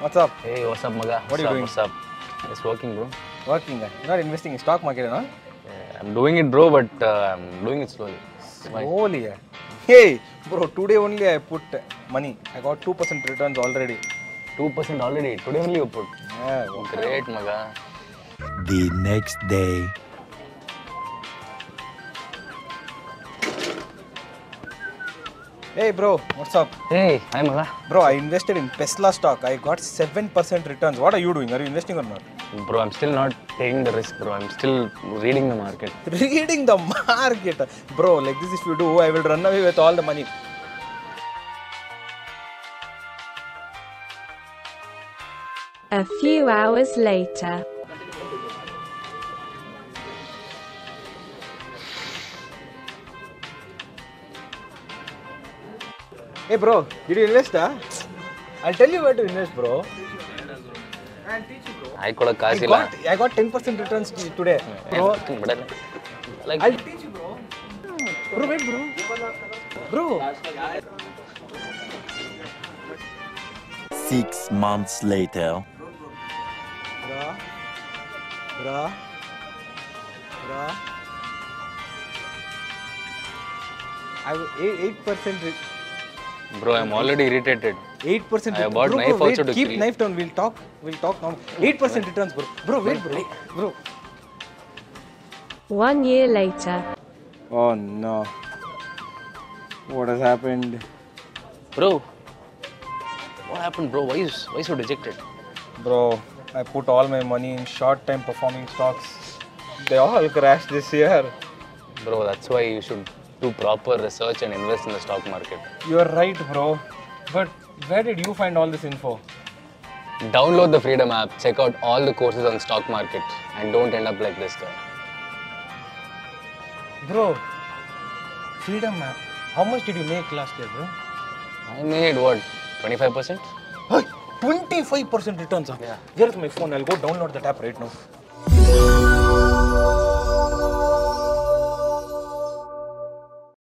What's up? Hey, what's up, Maga? What are you doing? What's up? It's working, bro. Working. You're not investing in stock market, huh? Yeah, I'm doing it, bro, but I'm doing it slowly. Slowly. Hey, bro, today only I put money. I got 2% returns already. 2% already. Today only you put. Yeah. Great, Maga. The next day. Hey, bro, what's up? Hey, hi, Maga. Bro, I invested in Tesla stock. I got 7% returns. What are you doing? Are you investing or not? Bro, I'm still not taking the risk, bro. I'm still reading the market. Reading the market. Bro, like this if you do, I will run away with all the money. A few hours later. Hey, bro, did you invest, huh? I'll tell you where to invest, bro. I'll teach you, bro. I got a casilla. I got 10% returns today. Bro, Like, I'll teach you, bro. Bro, wait, bro. Bro. 6 months later. Bro. I have 8%. bro, I'm already irritated. 8%. I bought bro, knife bro, also wait, to keep kill. knife down. We'll talk now. 8% returns, bro. Bro, wait, bro. Bro. 1 year later. Oh no. What has happened? Bro, what happened, bro? Why so dejected? Bro, I put all my money in short time performing stocks. They all crashed this year. Bro, that's why you should do proper research and invest in the stock market. You're right, bro. But where did you find all this info? Download the Freedom app, check out all the courses on stock market, and don't end up like this guy. Bro, Freedom app. How much did you make last year, bro? I made what, 25%? Hey, 25% returns. Yeah. Here's my phone. I'll go download that app right now.